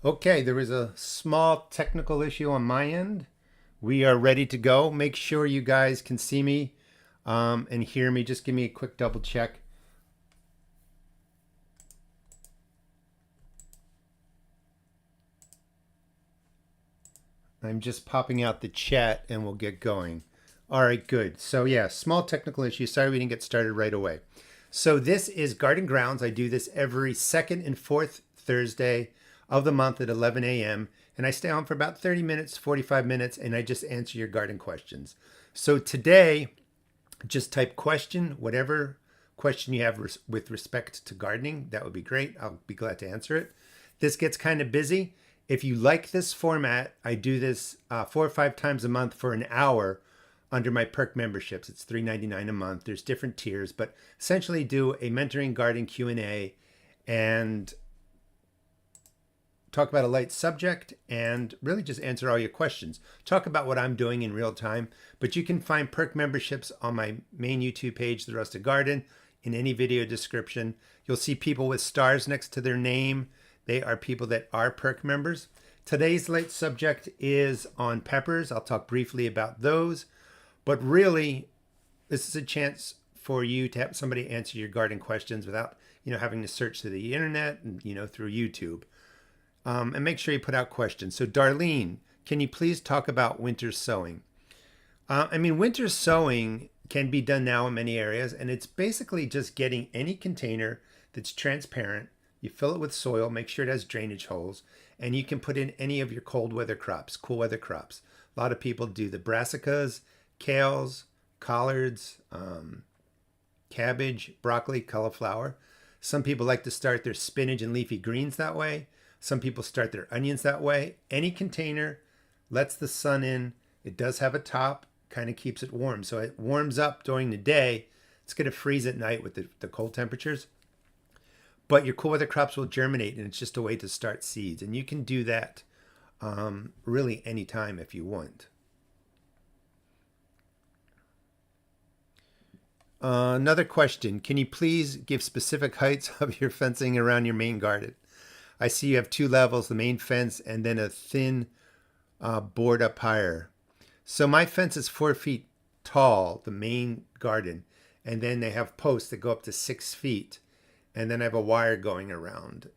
Okay, there is a small technical issue on my end. We are ready to go. Make sure you guys can see me and hear me. Just give me a quick double check. I'm just popping out the chat and we'll get going. All right, good. So yeah, small technical issue. Sorry we didn't get started right away. So this is Garden Grounds. I do this every second and fourth Thursday of the month at 11 a.m. And I stay on for about 30 minutes, 45 minutes, and I just answer your garden questions. So today, just type question, whatever question you have with respect to gardening. That would be great. I'll be glad to answer it. This gets kind of busy. If you like this format, I do this 4 or 5 times a month for an hour under my perk memberships. It's $3.99 a month. There's different tiers, but essentially do a mentoring garden Q&A and talk about a light subject and really just answer all your questions. Talk about what I'm doing in real time, but you can find perk memberships on my main YouTube page, The Rustic Garden, in any video description. You'll see people with stars next to their name. They are people that are perk members. Today's light subject is on peppers. I'll talk briefly about those, but really this is a chance for you to have somebody answer your garden questions without, having to search through the internet and, through YouTube. And make sure you put out questions. So Darlene, can you please talk about winter sowing? Winter sowing can be done now in many areas, and it's basically just getting any container that's transparent. You fill it with soil, make sure it has drainage holes, and you can put in any of your cold weather crops, cool weather crops. A lot of people do the brassicas, kales, collards, cabbage, broccoli, cauliflower. Some people like to start their spinach and leafy greens that way. Some people start their onions that way. Any container lets the sun in. It does have a top, kind of keeps it warm. So it warms up during the day. It's going to freeze at night with the cold temperatures. But your cool weather crops will germinate, and it's just a way to start seeds. And you can do that really anytime if you want. Another question. Can you please give specific heights of your fencing around your main garden? I see you have 2 levels, the main fence and then a thin board up higher. So my fence is 4 feet tall, the main garden. And then they have posts that go up to 6 feet. And then I have a wire going around.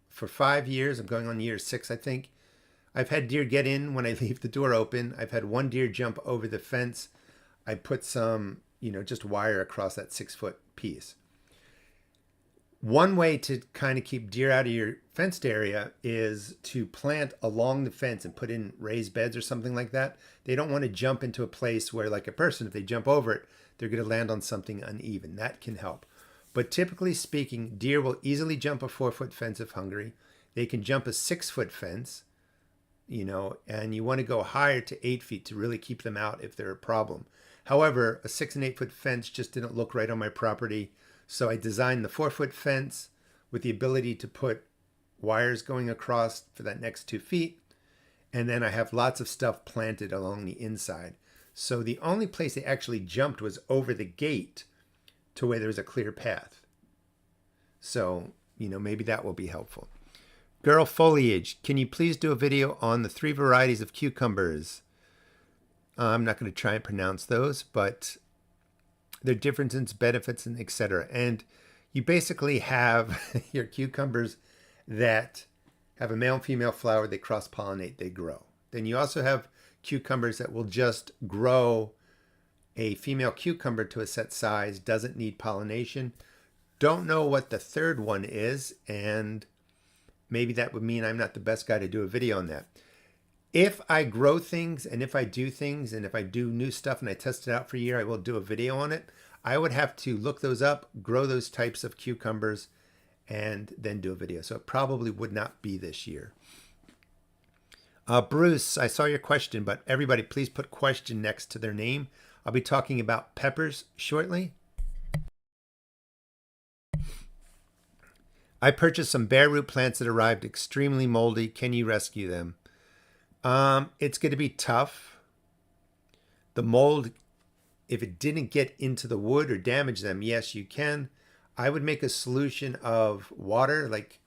For 5 years, I'm going on year 6, I think. I've had deer get in when I leave the door open. I've had one deer jump over the fence. I put some, just wire across that 6-foot piece. One way to kind of keep deer out of your fenced area is to plant along the fence and put in raised beds or something like that. They don't want to jump into a place where, like a person, if they jump over it, they're going to land on something uneven. That can help. But typically speaking, deer will easily jump a 4-foot fence if hungry. They can jump a 6-foot fence, and you want to go higher to 8 feet to really keep them out if they're a problem. However, a 6 and 8-foot fence just didn't look right on my property. So I designed the 4-foot fence with the ability to put wires going across for that next 2 feet. And then I have lots of stuff planted along the inside. So the only place they actually jumped was over the gate to where there was a clear path. So, maybe that will be helpful. Girl Foliage, can you please do a video on the 3 varieties of cucumbers? I'm not going to try and pronounce those, but their differences, benefits, and etc. And you basically have your cucumbers that have a male and female flower. They cross-pollinate, they grow. Then you also have cucumbers that will just grow a female cucumber to a set size, doesn't need pollination. Don't know what the third one is, and maybe that would mean I'm not the best guy to do a video on that. If I grow things and if I do things and if I do new stuff and I test it out for a year, I will do a video on it. I would have to look those up, grow those types of cucumbers, and then do a video. So it probably would not be this year. Bruce, I saw your question, but everybody please put question next to their name. I'll be talking about peppers shortly. I purchased some bare root plants that arrived extremely moldy. Can you rescue them? It's going to be tough. The mold, if it didn't get into the wood or damage them, yes, you can. I would make a solution of water, like,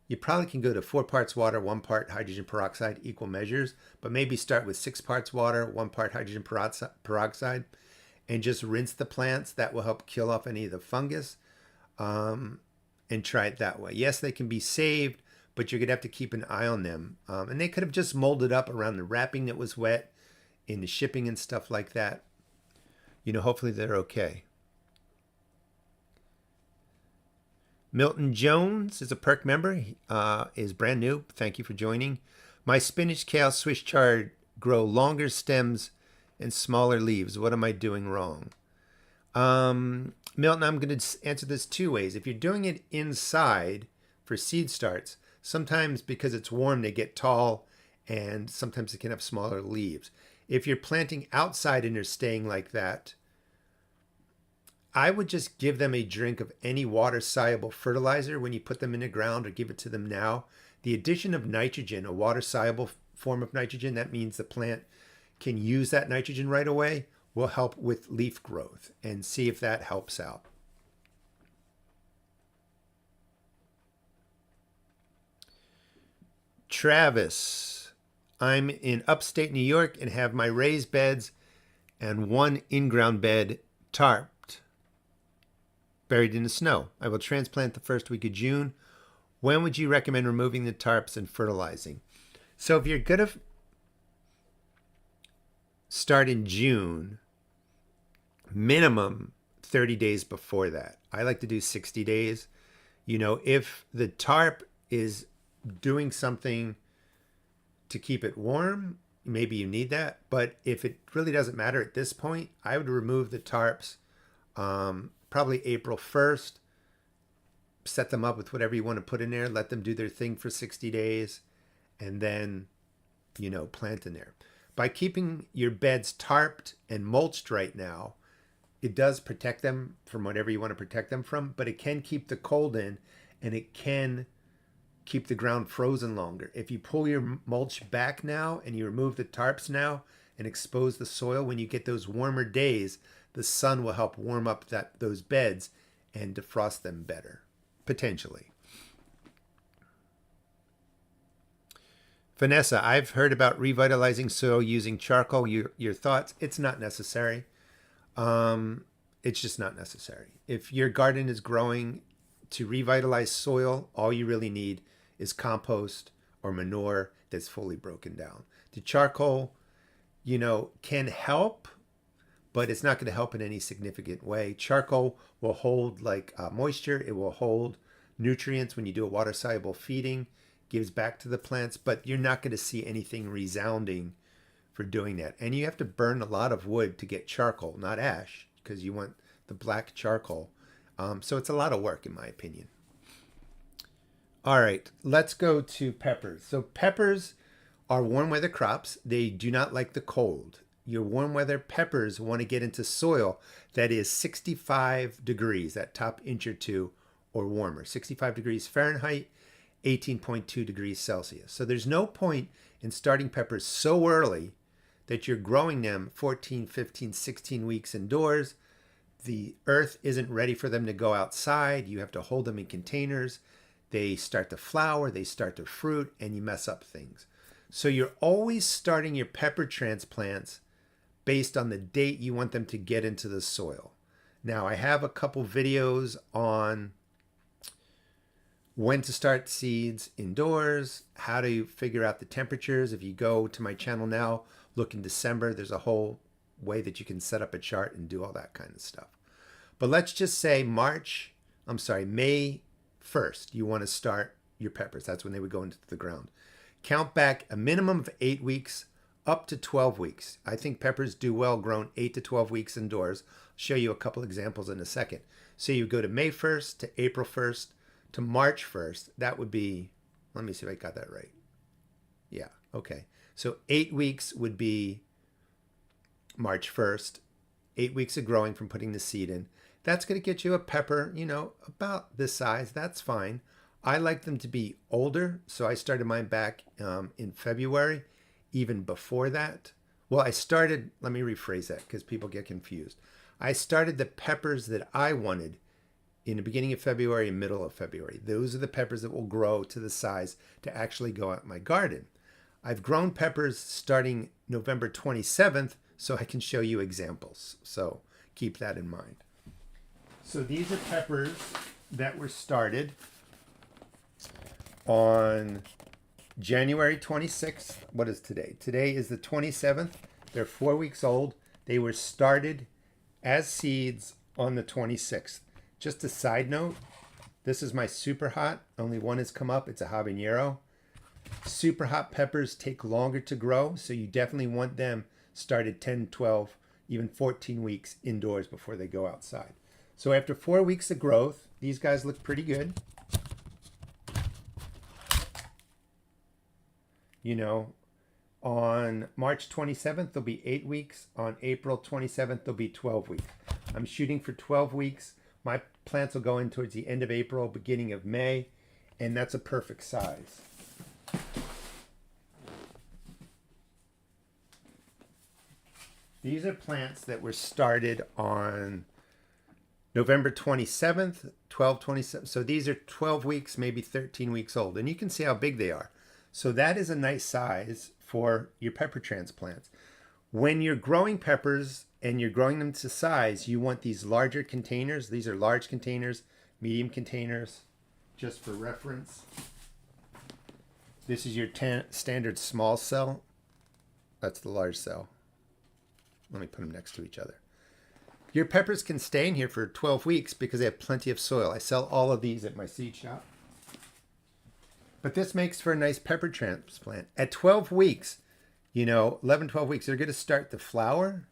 You probably can go to 4 parts water, 1 part hydrogen peroxide, equal measures, but maybe start with 6 parts water, 1 part hydrogen peroxide, and just rinse the plants. That will help kill off any of the fungus, and try it that way. Yes, they can be saved, but you're going to have to keep an eye on them. And they could have just molded up around the wrapping that was wet in the shipping and stuff like that. Hopefully they're okay. Milton Jones is a perk member, is brand new. Thank you for joining. My spinach, kale, Swiss chard grow longer stems and smaller leaves. What am I doing wrong? Milton, I'm going to answer this 2 ways. If you're doing it inside for seed starts, sometimes because it's warm, they get tall, and sometimes they can have smaller leaves. If you're planting outside and they're staying like that, I would just give them a drink of any water-soluble fertilizer when you put them in the ground, or give it to them now. The addition of nitrogen, a water-soluble form of nitrogen, that means the plant can use that nitrogen right away, will help with leaf growth, and see if that helps out. Travis, I'm in upstate New York and have my raised beds and 1 in-ground bed tarped, buried in the snow. I will transplant the first week of June. When would you recommend removing the tarps and fertilizing? So if you're going to start in June, minimum 30 days before that. I like to do 60 days. If the tarp is doing something to keep it warm, maybe you need that. But if it really doesn't matter at this point, I would remove the tarps probably April 1st. Set them up with whatever you want to put in there. Let them do their thing for 60 days. And then, plant in there. By keeping your beds tarped and mulched right now, it does protect them from whatever you want to protect them from, but it can keep the cold in, and it can keep the ground frozen longer. If you pull your mulch back now and you remove the tarps now and expose the soil, when you get those warmer days, the sun will help warm up those beds and defrost them better, potentially. Vanessa, I've heard about revitalizing soil using charcoal. Your thoughts? It's not necessary. It's just not necessary. If your garden is growing to revitalize soil, all you really need is compost or manure that's fully broken down. The charcoal, can help, but it's not going to help in any significant way. Charcoal will hold moisture. It will hold nutrients when you do a water-soluble feeding, gives back to the plants, but you're not going to see anything resounding for doing that. And you have to burn a lot of wood to get charcoal, not ash, because you want the black charcoal. So it's a lot of work, in my opinion. All right, let's go to peppers. So peppers are warm weather crops. They do not like the cold. Your warm weather peppers want to get into soil that is 65 degrees, that top inch or two, or warmer. 65 degrees Fahrenheit, 18.2 degrees Celsius. So there's no point in starting peppers so early that you're growing them 14, 15, 16 weeks indoors. The earth isn't ready for them to go outside. You have to hold them in containers. They start to flower, they start to fruit, and you mess up things. So you're always starting your pepper transplants based on the date you want them to get into the soil. Now, I have a couple videos on when to start seeds indoors, how to figure out the temperatures. If you go to my channel now, look in December, there's a whole way that you can set up a chart and do all that kind of stuff. But let's just say May 1st, you want to start your peppers. That's when they would go into the ground. Count back a minimum of 8 weeks up to 12 weeks. I think peppers do well grown 8 to 12 weeks indoors. I'll show you a couple examples in a second. So you go to May 1st to April 1st to March 1st. That would be, let me see if I got that right. Yeah, okay. So 8 weeks would be March 1st. 8 weeks of growing from putting the seed in. That's going to get you a pepper, about this size. That's fine. I like them to be older, so I started mine back in February, even before that. Well, let me rephrase that because people get confused. I started the peppers that I wanted in the beginning of February and middle of February. Those are the peppers that will grow to the size to actually go out in my garden. I've grown peppers starting November 27th, so I can show you examples. So keep that in mind. So these are peppers that were started on January 26th. What is today? Today is the 27th. They're 4 weeks old. They were started as seeds on the 26th. Just a side note, this is my super hot. Only one has come up. It's a habanero. Super hot peppers take longer to grow, so you definitely want them started 10, 12, even 14 weeks indoors before they go outside. So after 4 weeks of growth, these guys look pretty good. You know, on March 27th, they'll be 8 weeks. On April 27th, they'll be 12 weeks. I'm shooting for 12 weeks. My plants will go in towards the end of April, beginning of May, and that's a perfect size. These are plants that were started on November 27th, 12/27. So these are 12 weeks, maybe 13 weeks old. And you can see how big they are. So that is a nice size for your pepper transplants. When you're growing peppers and you're growing them to size, you want these larger containers. These are large containers, medium containers, just for reference. This is your standard small cell. That's the large cell. Let me put them next to each other. Your peppers can stay in here for 12 weeks because they have plenty of soil. I sell all of these at my seed shop. But this makes for a nice pepper transplant. At 12 weeks, 11, 12 weeks, they're going to start to flower.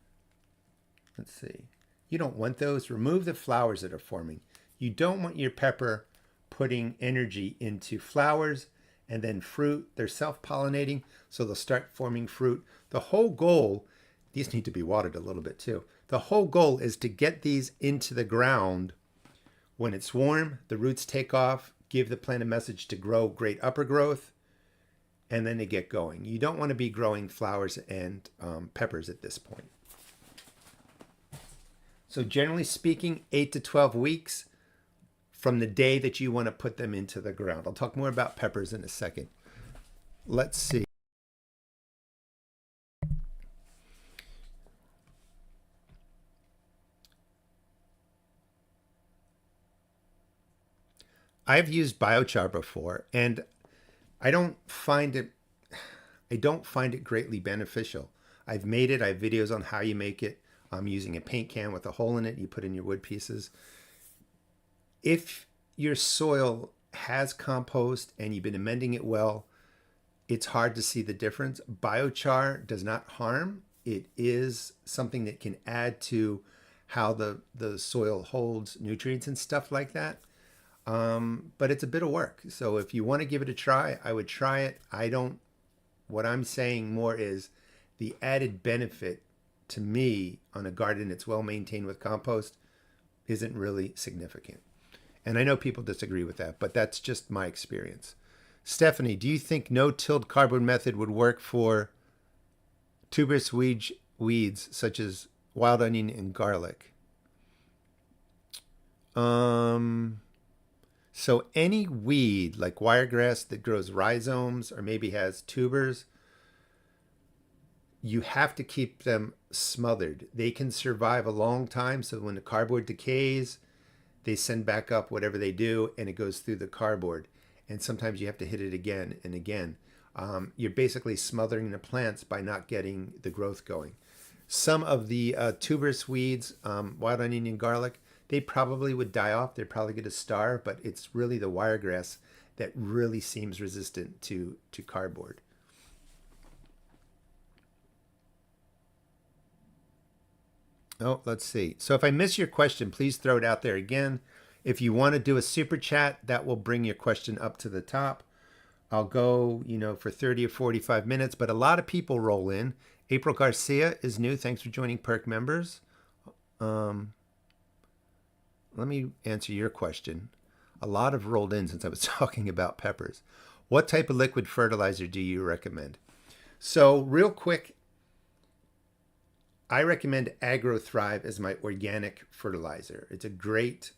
Let's see. You don't want those. Remove the flowers that are forming. You don't want your pepper putting energy into flowers and then fruit. They're self-pollinating, so they'll start forming fruit. The whole goal, these need to be watered a little bit too. The whole goal is to get these into the ground when it's warm, the roots take off, give the plant a message to grow great upper growth, and then they get going. You don't want to be growing flowers and peppers at this point. So generally speaking, 8 to 12 weeks from the day that you want to put them into the ground. I'll talk more about peppers in a second. Let's see. I've used biochar before, and I don't find it greatly beneficial. I've made it. I have videos on how you make it. I'm using a paint can with a hole in it. You put in your wood pieces. If your soil has compost and you've been amending it well, it's hard to see the difference. Biochar does not harm. It is something that can add to how the soil holds nutrients and stuff like that. But it's a bit of work. So if you want to give it a try, I would try it. What I'm saying more is the added benefit to me on a garden that's well maintained with compost isn't really significant. And I know people disagree with that, but that's just my experience. Stephanie, do you think no-tilled cardboard method would work for tuberous weeds such as wild onion and garlic? So any weed like wiregrass that grows rhizomes or maybe has tubers, you have to keep them smothered. They can survive a long time, so when the cardboard decays, they send back up whatever they do, and it goes through the cardboard. And sometimes you have to hit it again and again. You're basically smothering the plants by not getting the growth going. Some of the tuberous weeds, wild onion and garlic, they probably would die off. They're probably going to starve, but it's really the wiregrass that really seems resistant to cardboard. Oh, let's see. So if I miss your question, please throw it out there again. If you want to do a super chat, that will bring your question up to the top. I'll go, for 30 or 45 minutes, but a lot of people roll in. April Garcia is new. Thanks for joining Perk members. Let me answer your question. A lot have rolled in since I was talking about peppers. What type of liquid fertilizer do you recommend? So real quick, I recommend AgroThrive as my organic fertilizer. It's a great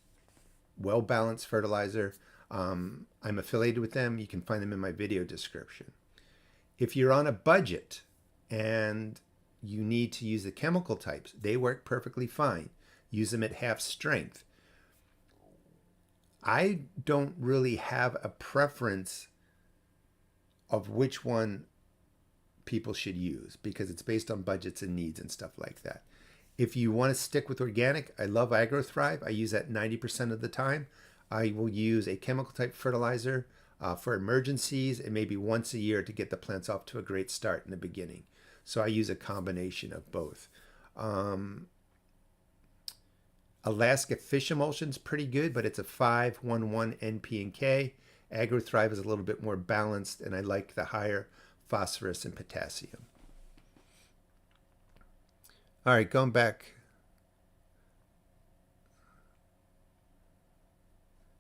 well-balanced fertilizer. I'm affiliated with them. You can find them in my video description. If you're on a budget and you need to use the chemical types, they work perfectly fine. Use them at half strength. I don't really have a preference of which one people should use because it's based on budgets and needs and stuff like that. If you want to stick with organic, I love AgroThrive. I use that 90% of the time. I will use a chemical type fertilizer for emergencies and maybe once a year to get the plants off to a great start in the beginning. So I use a combination of both. Alaska fish emulsion is pretty good, but it's a 5-1-1 NP and K. AgroThrive is a little bit more balanced, and I like the higher phosphorus and potassium. All right, going back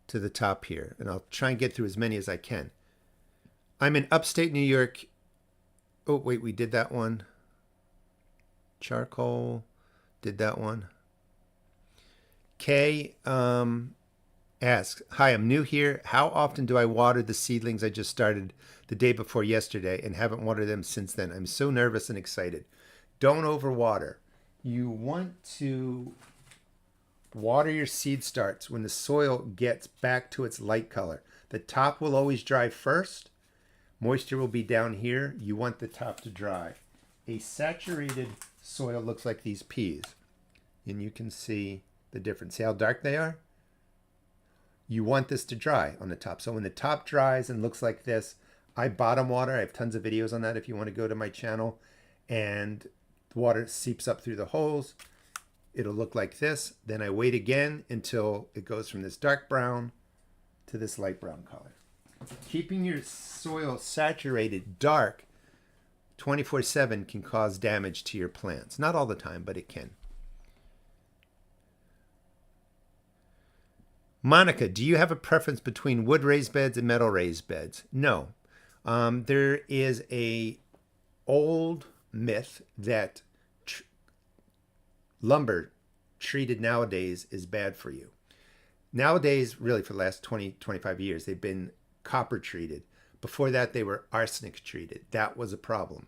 to the top here, and I'll try and get through as many as I can. I'm in upstate New York. Oh, wait, we did that one. Charcoal, did that one. Kay asks, hi, I'm new here. How often do I water the seedlings I just started the day before yesterday and haven't watered them since then? I'm so nervous and excited. Don't overwater. You want to water your seed starts when the soil gets back to its light color. The top will always dry first. Moisture will be down here. You want the top to dry. A saturated soil looks like these peas. And you can see the difference. See how dark they are? You want this to dry on the top. So when the top dries and looks like this, I bottom water. I have tons of videos on that if you want to go to my channel. And the water seeps up through the holes. It'll look like this. Then I wait again until it goes from this dark brown to this light brown color. Keeping your soil saturated dark 24/7 can cause damage to your plants. Not all the time, but it can. Monica, do you have a preference between wood raised beds and metal raised beds? No. There is a old myth that lumber treated nowadays is bad for you. Nowadays, really for the last 20, 25 years, they've been copper treated. Before that, they were arsenic treated. That was a problem.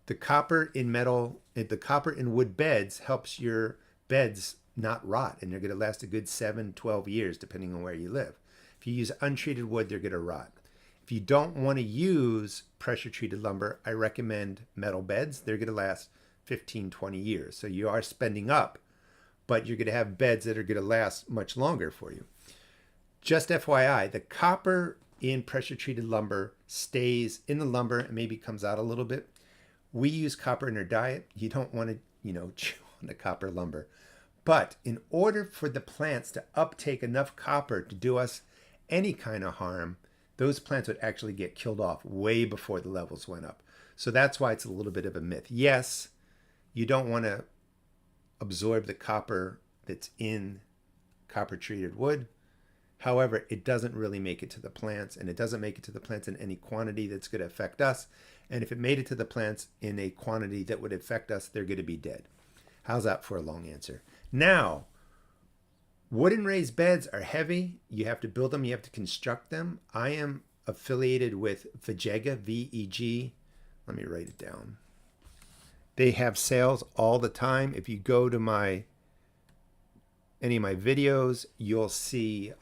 The copper in wood beds helps your beds not rot, and they're going to last a good 7, 12 years, depending on where you live. If you use untreated wood, they're going to rot. If you don't want to use pressure-treated lumber, I recommend metal beds. They're going to last 15, 20 years. So you are spending up, but you're going to have beds that are going to last much longer for you. Just FYI, the copper in pressure-treated lumber stays in the lumber and maybe comes out a little bit. We use copper in our diet. You don't want to, chew on the copper lumber. But in order for the plants to uptake enough copper to do us any kind of harm, those plants would actually get killed off way before the levels went up. So that's why it's a little bit of a myth. Yes, you don't want to absorb the copper that's in copper treated wood. However, it doesn't really make it to the plants, and it doesn't make it to the plants in any quantity that's going to affect us. And if it made it to the plants in a quantity that would affect us, they're going to be dead. How's that for a long answer? Now, wooden raised beds are heavy. You have to build them. You have to construct them. I am affiliated with Vegega, V-E-G. Let me write it down. They have sales all the time. If you go to any of my videos, you'll see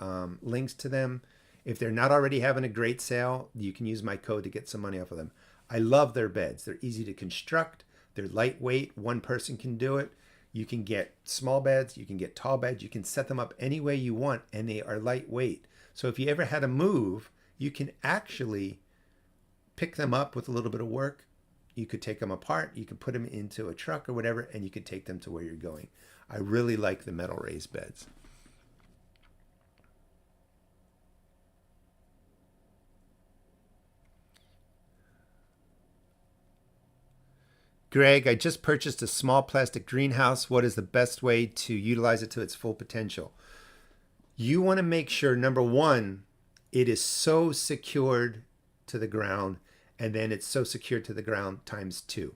links to them. If they're not already having a great sale, you can use my code to get some money off of them. I love their beds. They're easy to construct. They're lightweight. One person can do it. You can get small beds. You can get tall beds. You can set them up any way you want, and they are lightweight. So if you ever had to move, you can actually pick them up with a little bit of work. You could take them apart. You could put them into a truck or whatever, and you could take them to where you're going. I really like the metal raised beds. Greg, I just purchased a small plastic greenhouse. What is the best way to utilize it to its full potential? You want to make sure, number one, it is so secured to the ground, and then it's so secured to the ground times 2.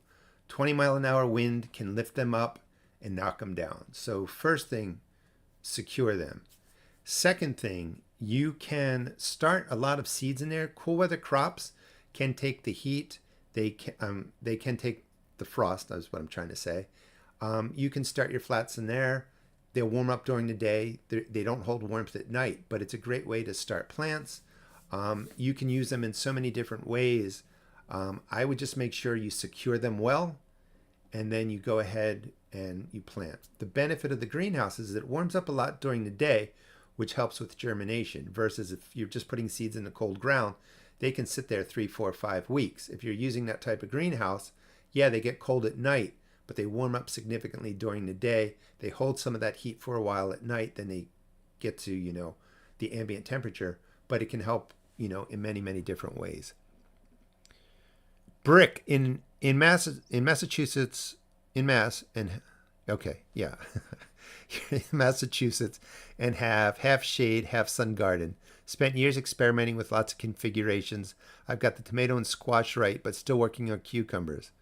20-mile-an-hour wind can lift them up and knock them down. So first thing, secure them. Second thing, you can start a lot of seeds in there. Cool weather crops can take the heat. They can take the frost. That's what I'm trying to say. You can start your flats in there. They'll warm up during the day. They don't hold warmth at night, but it's a great way to start plants. You can use them in so many different ways. I would just make sure you secure them well, and then you go ahead and you plant. The benefit of the greenhouse is that it warms up a lot during the day, which helps with germination, versus if you're just putting seeds in the cold ground, they can sit there 3, 4, 5 weeks. If you're using that type of greenhouse, yeah, they get cold at night, but they warm up significantly during the day. They hold some of that heat for a while at night, then they get to, the ambient temperature, but it can help, in many, many different ways. Brick in Massachusetts, in Massachusetts, and have half shade, half sun garden. Spent years experimenting with lots of configurations. I've got the tomato and squash right, but still working on cucumbers.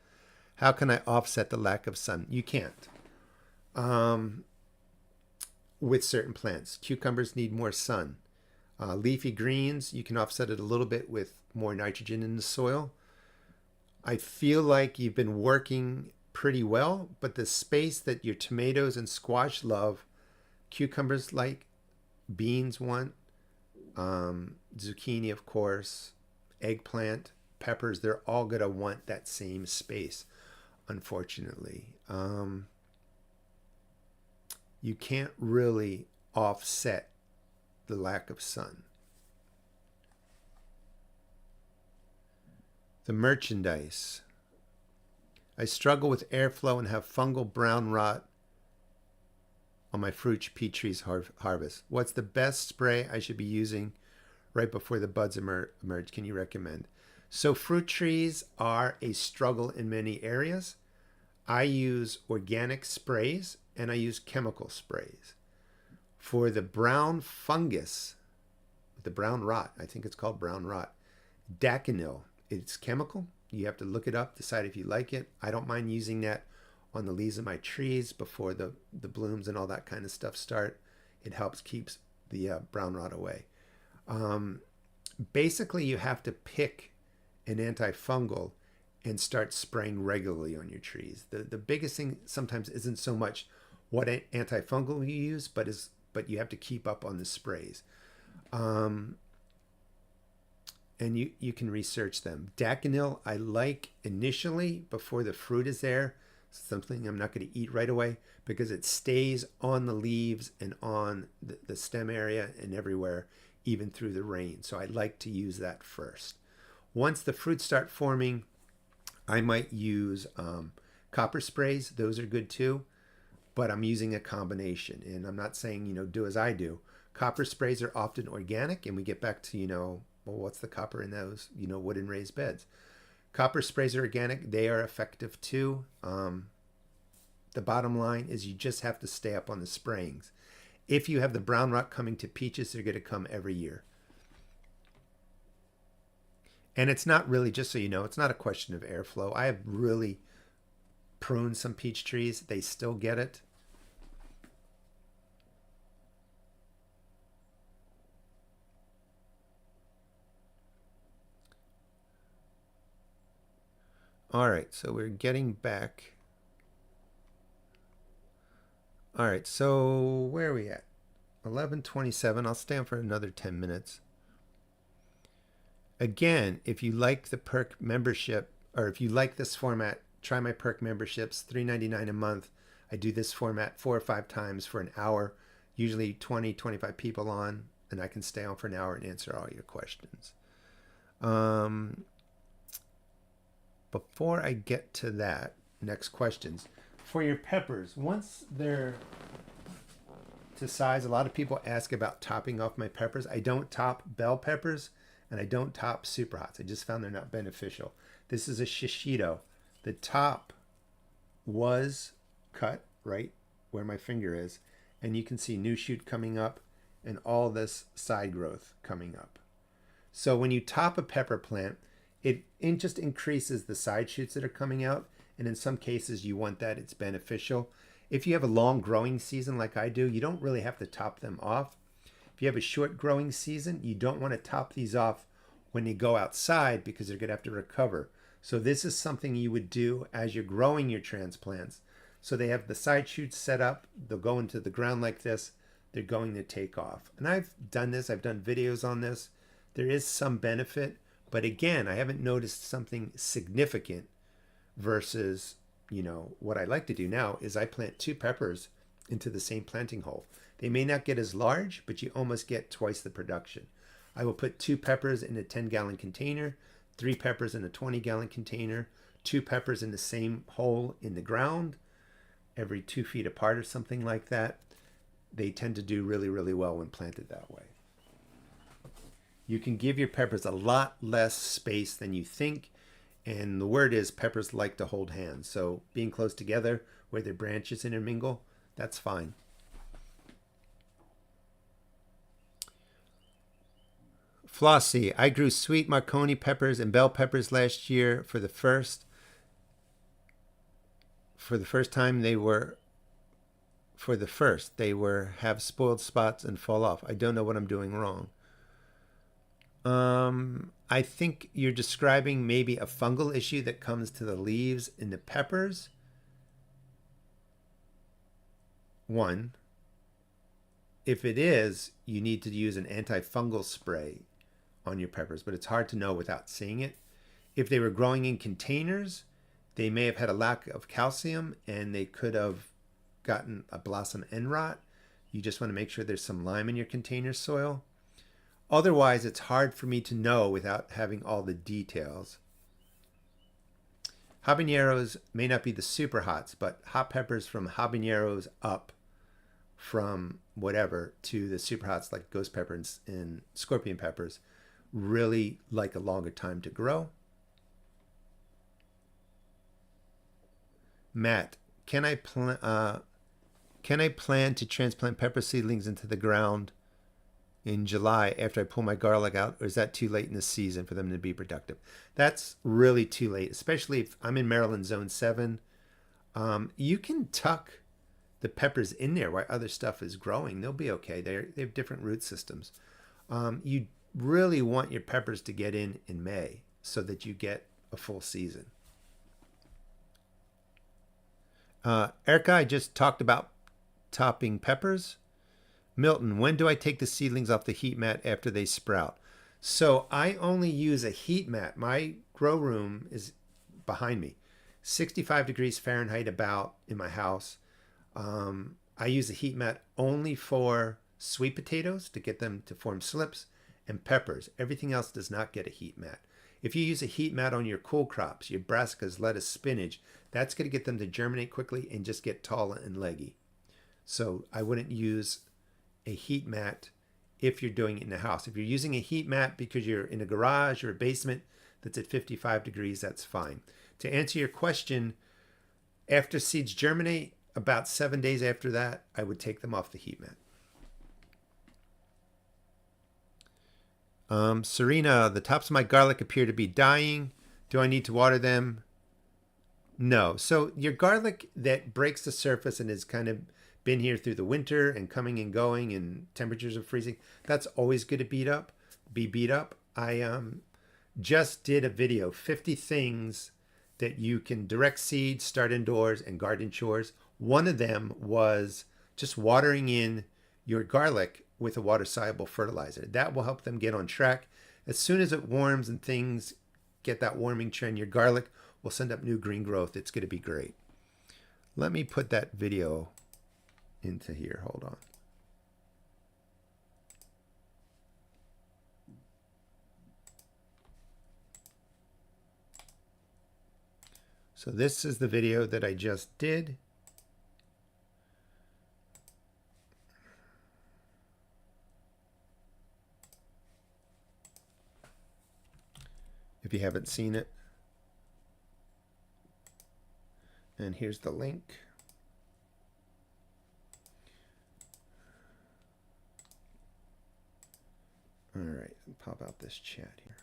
How can I offset the lack of sun? You can't. With certain plants. Cucumbers need more sun. Leafy greens, you can offset it a little bit with more nitrogen in the soil. I feel like you've been working pretty well, but the space that your tomatoes and squash love, cucumbers like, beans want, zucchini, of course, eggplant, peppers, they're all going to want that same space, unfortunately. You can't really offset the lack of sun. The merchandise. I struggle with airflow and have fungal brown rot on my fruit peach trees harvest. What's the best spray I should be using right before the buds emerge? Can you recommend? So fruit trees are a struggle in many areas. I use organic sprays and I use chemical sprays. For the brown fungus, the brown rot, I think it's called brown rot, Daconil, it's chemical. You have to look it up, decide if you like it. I don't mind using that on the leaves of my trees before the blooms and all that kind of stuff start. It helps keeps the brown rot away. Basically, you have to pick an antifungal and start spraying regularly on your trees. The biggest thing sometimes isn't so much what antifungal you use, but you have to keep up on the sprays. And you can research them. Daconil I like initially before the fruit is there. Something I'm not going to eat right away because it stays on the leaves and on the stem area and everywhere, even through the rain. So I like to use that first. Once the fruits start forming, I might use copper sprays. Those are good too, but I'm using a combination. And I'm not saying, do as I do. Copper sprays are often organic, and we get back to, well, what's the copper in those, wooden raised beds? Copper sprays are organic. They are effective too. The bottom line is you just have to stay up on the sprayings. If you have the brown rot coming to peaches, they're going to come every year. And it's not really, just so you know, it's not a question of airflow. I have really pruned some peach trees. They still get it. All right, so we're getting back. All right, so where are we at? 11:27. I'll stay on for another 10 minutes. Again, if you like the perk membership, or if you like this format, try my perk memberships, $3.99 a month. I do this format 4 or 5 times for an hour, usually 20, 25 people on, and I can stay on for an hour and answer all your questions. Before I get to that, next questions. For your peppers, once they're to size, a lot of people ask about topping off my peppers. I don't top bell peppers and I don't top super hots. I just found they're not beneficial. This is a shishito. The top was cut right where my finger is, and you can see new shoot coming up and all this side growth coming up. So when you top a pepper plant, it just increases the side shoots that are coming out, and in some cases you want that. It's beneficial. If you have a long growing season like I do, you don't really have to top them off. If If you have a short growing season, you don't want to top these off when they go outside because they're going to have to recover. So this is something you would do as you're growing your transplants. So they have the side shoots set up. They'll go into the ground like this. They're going to take off. And I've done this. I've done videos on this. There is some benefit. But again, I haven't noticed something significant versus, what I like to do now is I plant 2 peppers into the same planting hole. They may not get as large, but you almost get twice the production. I will put 2 peppers in a 10-gallon container, 3 peppers in a 20-gallon container, 2 peppers in the same hole in the ground, every 2 feet apart or something like that. They tend to do really, really well when planted that way. You can give your peppers a lot less space than you think. And the word is peppers like to hold hands. So being close together where their branches intermingle, that's fine. Flossie, I grew sweet Marconi peppers and bell peppers last year for the first time they have spoiled spots and fall off. I don't know what I'm doing wrong. I think you're describing maybe a fungal issue that comes to the leaves in the peppers. One, if it is, you need to use an antifungal spray on your peppers, but it's hard to know without seeing it. If they were growing in containers, they may have had a lack of calcium and they could have gotten a blossom end rot. You just want to make sure there's some lime in your container soil. Otherwise, it's hard for me to know without having all the details. Habaneros may not be the super hots, but hot peppers from habaneros up from whatever to the super hots like ghost peppers and scorpion peppers really like a longer time to grow. Matt, can I plan to transplant pepper seedlings into the ground in July after I pull my garlic out, or is that too late in the season for them to be productive? That's really too late, especially if I'm in Maryland Zone 7. You can tuck the peppers in there while other stuff is growing. They'll be okay. They have different root systems. You really want your peppers to get in May so that you get a full season. Erica, I just talked about topping peppers. Milton, when do I take the seedlings off the heat mat after they sprout? So I only use a heat mat. My grow room is behind me, 65 degrees Fahrenheit about in my house. I use a heat mat only for sweet potatoes to get them to form slips and peppers. Everything else does not get a heat mat. If you use a heat mat on your cool crops, your brassicas, lettuce, spinach, that's going to get them to germinate quickly and just get tall and leggy. So I wouldn't use a heat mat if you're doing it in the house. If you're using a heat mat because you're in a garage or a basement that's at 55 degrees, that's fine. To answer your question, after seeds germinate, about 7 days after that, I would take them off the heat mat. Serena, the tops of my garlic appear to be dying. Do I need to water them? No. So your garlic that breaks the surface and has kind of been here through the winter and coming and going and temperatures are freezing, that's always good to be beat up. I just did a video, 50 things that you can direct seed, start indoors, and garden chores. One of them was just watering in your garlic with a water-soluble fertilizer. That will help them get on track. As soon as it warms and things get that warming trend, your garlic will send up new green growth. It's going to be great. Let me put that video into here. Hold on. So this is the video that I just did. If you haven't seen it. And here's the link. All right, pop out this chat here.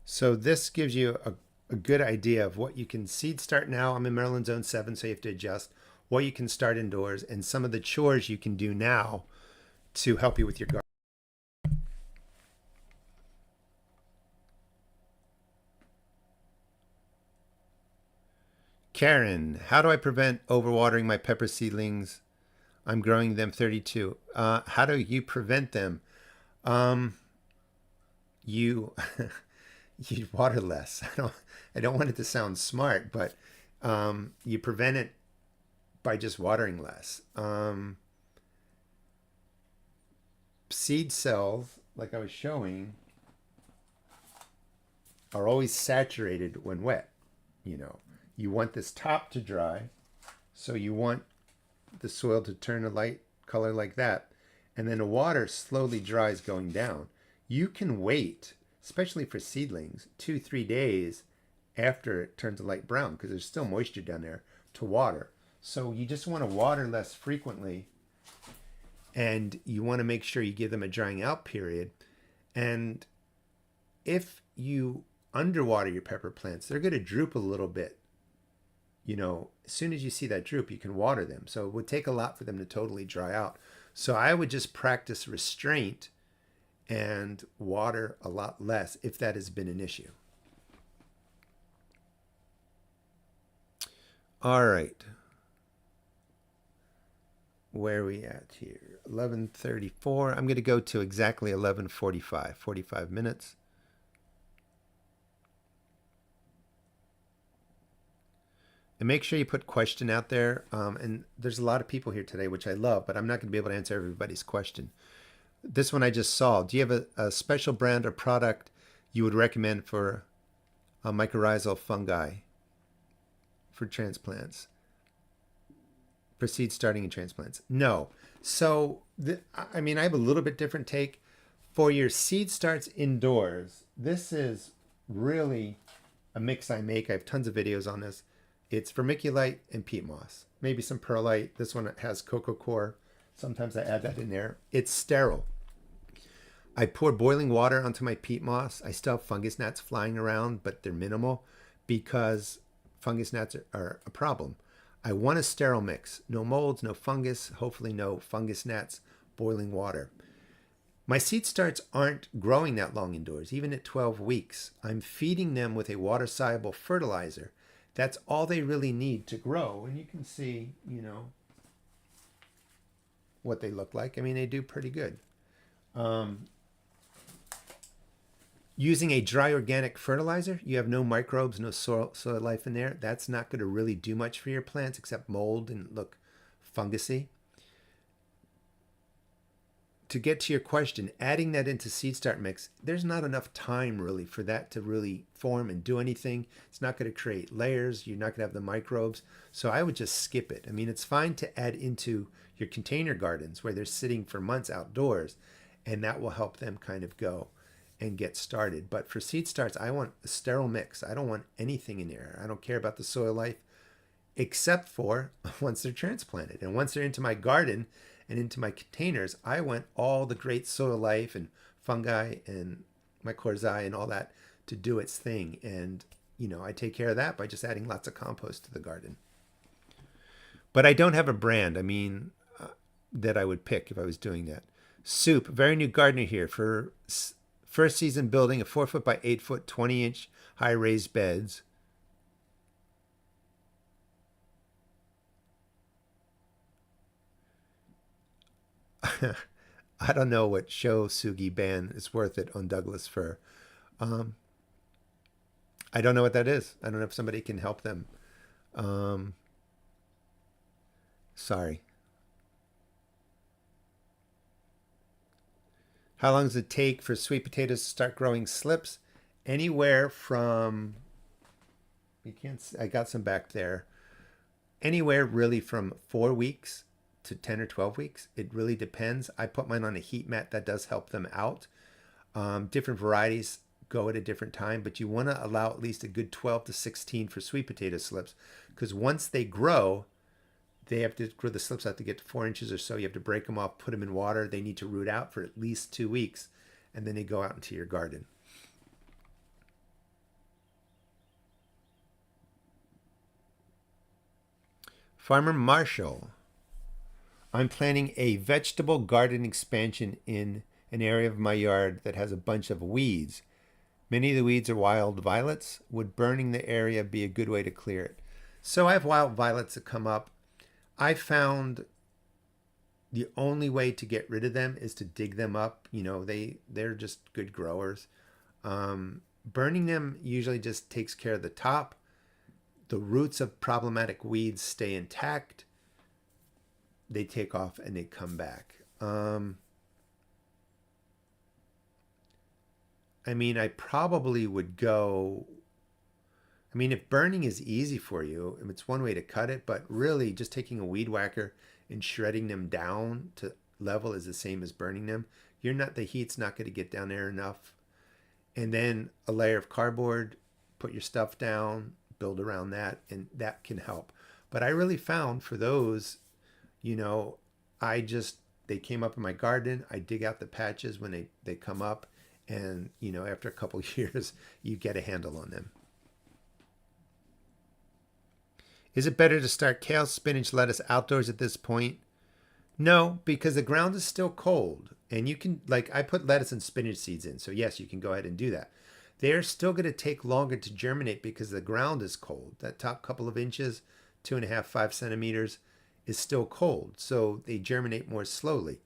So this gives you a good idea of what you can seed start now. I'm in Maryland Zone 7, so you have to adjust what you can start indoors and some of the chores you can do now to help you with your garden. Karen, how do I prevent overwatering my pepper seedlings? I'm growing them 32. How do you prevent them? Um, you you water less. I don't want it to sound smart, but you prevent it by just watering less. Seed cells, like I was showing, are always saturated when wet. You know, you want this top to dry, so you want the soil to turn a light color like that, and then the water slowly dries going down. You can wait, especially for seedlings, 2-3 days after it turns a light brown, because there's still moisture down there, to water. So you just want to water less frequently, and you want to make sure you give them a drying out period. And if you underwater your pepper plants, they're going to droop a little bit. You know, as soon as you see that droop, you can water them. So it would take a lot for them to totally dry out. So I would just practice restraint and water a lot less if that has been an issue. All right. Where are we at here? 11:34. I'm going to go to exactly 11:45, 45 minutes. And make sure you put question out there. And there's a lot of people here today, which I love, but I'm not going to be able to answer everybody's question. This one I just saw. Do you have a special brand or product you would recommend for mycorrhizal fungi for transplants? For seed starting and transplants? No. So, I mean, I have a little bit different take. For your seed starts indoors, this is really a mix I make. I have tons of videos on this. It's vermiculite and peat moss, maybe some perlite. This one has cocoa coir. Sometimes I add that in there. It's sterile. I pour boiling water onto my peat moss. I still have fungus gnats flying around, but they're minimal because fungus gnats are a problem. I want a sterile mix. No molds, no fungus, hopefully no fungus gnats, boiling water. My seed starts aren't growing that long indoors, even at 12 weeks. I'm feeding them with a water-soluble fertilizer. That's all they really need to grow. And you can see, you know, what they look like. I mean, they do pretty good. Using a dry organic fertilizer, you have no microbes, no soil life in there. That's not going to really do much for your plants except mold and look fungusy. To get to your question, adding that into seed start mix, there's not enough time really for that to really form and do anything. It's not going to create layers. You're not going to have the microbes. So I would just skip it. I mean, it's fine to add into your container gardens where they're sitting for months outdoors, and that will help them kind of go and get started. But for seed starts, I want a sterile mix. I don't want anything in there. I don't care about the soil life except for once they're transplanted. And once they're into my garden and into my containers, I want all the great soil life and fungi and mycorrhizae and all that to do its thing. And, you know, I take care of that by just adding lots of compost to the garden. But I don't have a brand, I mean, that I would pick if I was doing that. Soup, very new gardener here for first season building a 4 foot by 8 foot, 20-inch high raised beds. I don't know what show Sugi Ban is worth it on Douglas fir. I don't know what that is. I don't know if somebody can help them. Sorry. How long does it take for sweet potatoes to start growing slips? Anywhere from, you can't, I got some back there. Anywhere really from 4 weeks to 10 or 12 weeks. It really depends. I put mine on a heat mat. That does help them out. Different varieties go at a different time, but you want to allow at least a good 12 to 16 for sweet potato slips, because once they grow, they have to grow, the slips have to get to 4 inches or so. You have to break them off, put them in water. They need to root out for at least 2 weeks, and then they go out into your garden. Farmer Marshall. I'm planning a vegetable garden expansion in an area of my yard that has a bunch of weeds. Many of the weeds are wild violets. Would burning the area be a good way to clear it? So I have wild violets that come up. I found the only way to get rid of them is to dig them up. They're just good growers. Burning them usually just takes care of the top. The roots of problematic weeds stay intact. They take off and they come back. I probably would go. If burning is easy for you, it's one way to cut it, but really just taking a weed whacker and shredding them down to level is the same as burning them. The heat's not going to get down there enough. And then a layer of cardboard, put your stuff down, build around that, and that can help. But I really found for those, they came up in my garden. I dig out the patches when they come up, and after a couple of years, you get a handle on them. Is it better to start kale, spinach, lettuce outdoors at this point? No, because the ground is still cold, and you can, I put lettuce and spinach seeds in, so yes, you can go ahead and do that. They're still going to take longer to germinate because the ground is cold. That top couple of inches, 2.5, 5 centimeters, is still cold, so they germinate more slowly.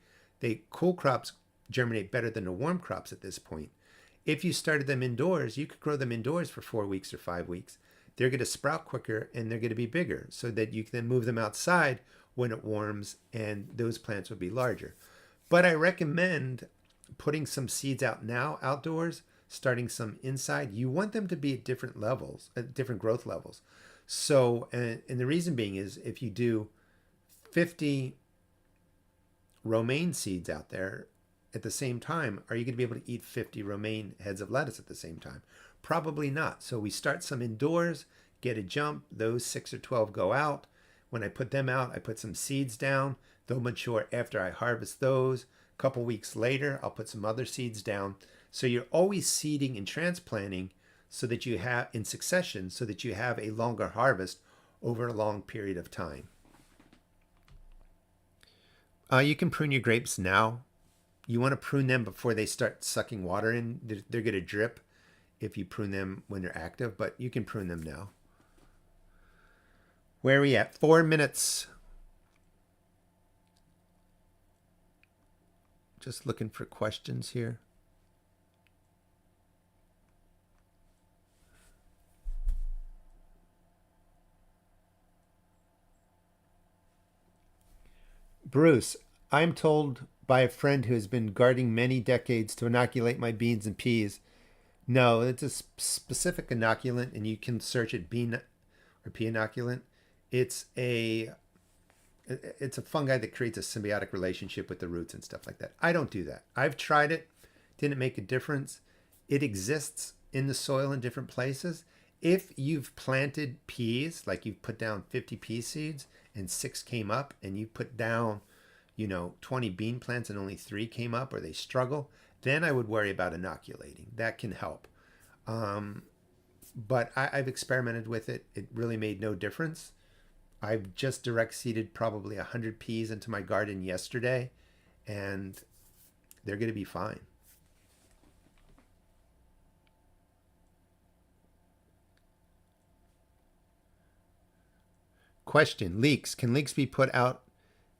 Cool crops germinate better than the warm crops at this point. If you started them indoors, you could grow them indoors for 4 weeks or 5 weeks. They're going to sprout quicker and they're going to be bigger so that you can then move them outside when it warms, and those plants would be larger. But I recommend putting some seeds out now outdoors, starting some inside. You want them to be at different levels, at different growth levels. So, and the reason being is if you do 50 romaine seeds out there at the same time, are you going to be able to eat 50 romaine heads of lettuce at the same time? Probably not. So we start some indoors, get a jump. Those 6 or 12 go out. When I put them out, I put some seeds down. They'll mature after I harvest those. A couple weeks later, I'll put some other seeds down. So you're always seeding and transplanting so that you have in succession, so that you have a longer harvest over a long period of time. You can prune your grapes now. You want to prune them before they start sucking water in. They're going to drip if you prune them when they're active, but you can prune them now. Where are we at? 4 minutes. Just looking for questions here. Bruce, I'm told by a friend who has been gardening many decades to inoculate my beans and peas. No, it's a specific inoculant, and you can search it, bean or pea inoculant. It's a fungi that creates a symbiotic relationship with the roots and stuff like that. I don't do that. I've tried it. Didn't make a difference. It exists in the soil in different places. If you've planted peas, like you've put down 50 pea seeds and 6 came up, and you put down, 20 bean plants and only 3 came up, or they struggle, then I would worry about inoculating. That can help. But I've experimented with it. It really made no difference. I've just direct seeded probably 100 peas into my garden yesterday, and they're going to be fine. Question: leeks. Can leeks be put out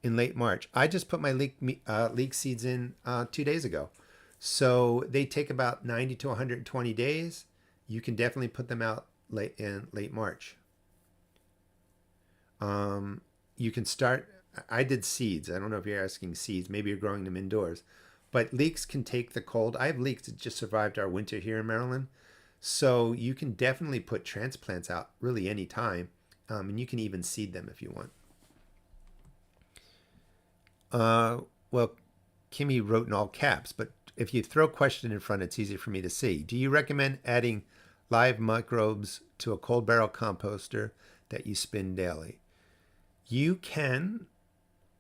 in late March? I just put my leek seeds in 2 days ago. So they take about 90 to 120 days. You can definitely put them out late March. You can start. I did seeds. I don't know if you're asking seeds. Maybe you're growing them indoors. But leeks can take the cold. I have leeks that just survived our winter here in Maryland. So you can definitely put transplants out really any time. And you can even seed them if you want. Well, Kimmy wrote in all caps, but if you throw question in front, it's easier for me to see. Do you recommend adding live microbes to a cold barrel composter that you spin daily? You can.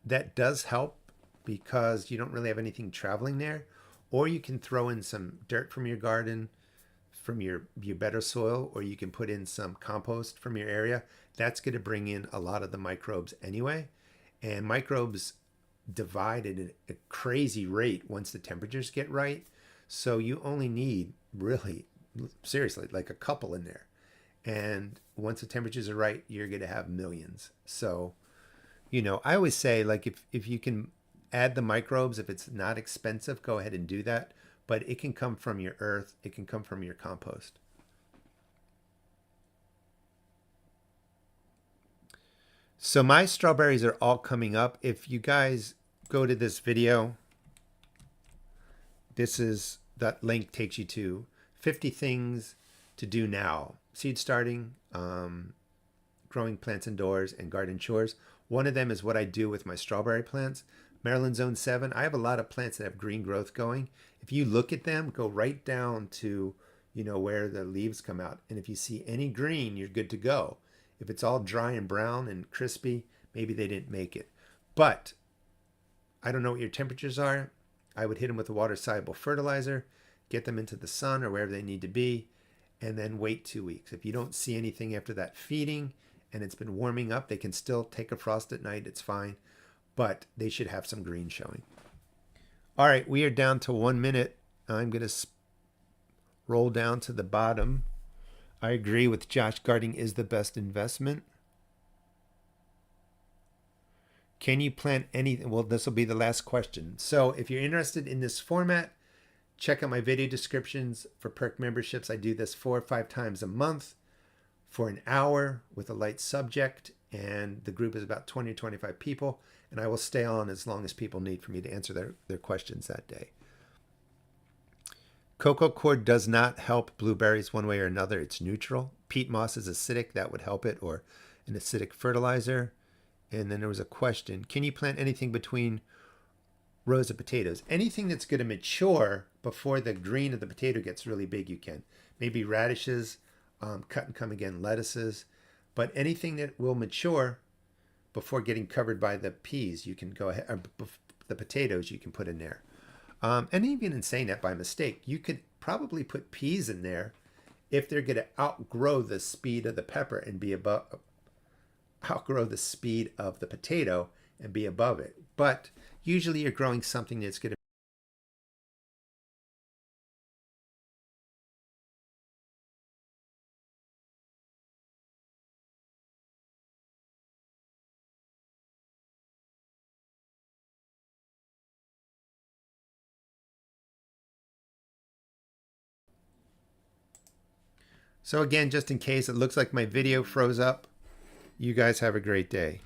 That does help because you don't really have anything traveling there. Or you can throw in some dirt from your garden, from your better soil, or you can put in some compost from your area. That's going to bring in a lot of the microbes anyway. And microbes divide at a crazy rate once the temperatures get right. So you only need really, seriously, like a couple in there. And once the temperatures are right, you're going to have millions. So, I always say, like, if you can add the microbes, if it's not expensive, go ahead and do that. But it can come from your earth. It can come from your compost. So my strawberries are all coming up. If you guys go to this video, that link takes you to 50 things to do now. Seed starting, growing plants indoors, and garden chores. One of them is what I do with my strawberry plants. Maryland Zone 7, I have a lot of plants that have green growth going. If you look at them, go right down to, where the leaves come out. And if you see any green, you're good to go. If it's all dry and brown and crispy, maybe they didn't make it. But I don't know what your temperatures are. I would hit them with a water-soluble fertilizer, get them into the sun or wherever they need to be, and then wait 2 weeks. If you don't see anything after that feeding and it's been warming up, they can still take a frost at night. It's fine, but they should have some green showing. All right, we are down to 1 minute. I'm going to roll down to the bottom. I agree with Josh. Gardening is the best investment. Can you plant anything? Well, this will be the last question. So if you're interested in this format, check out my video descriptions for perk memberships. I do this 4 or 5 times a month for an hour with a light subject. And the group is about 20 or 25 people. And I will stay on as long as people need for me to answer their questions that day. Cocoa cord does not help blueberries one way or another. It's neutral. Peat moss is acidic. That would help it, or an acidic fertilizer. And then there was a question. Can you plant anything between rows of potatoes? Anything that's going to mature before the green of the potato gets really big, you can. Maybe radishes, cut and come again, lettuces. But anything that will mature before getting covered by the peas, you can go ahead, or the potatoes you can put in there. And even in saying that by mistake, you could probably put peas in there if they're going to outgrow the speed of the pepper and outgrow the speed of the potato and be above it. But usually you're growing something that's going to. So again, just in case it looks like my video froze up, you guys have a great day.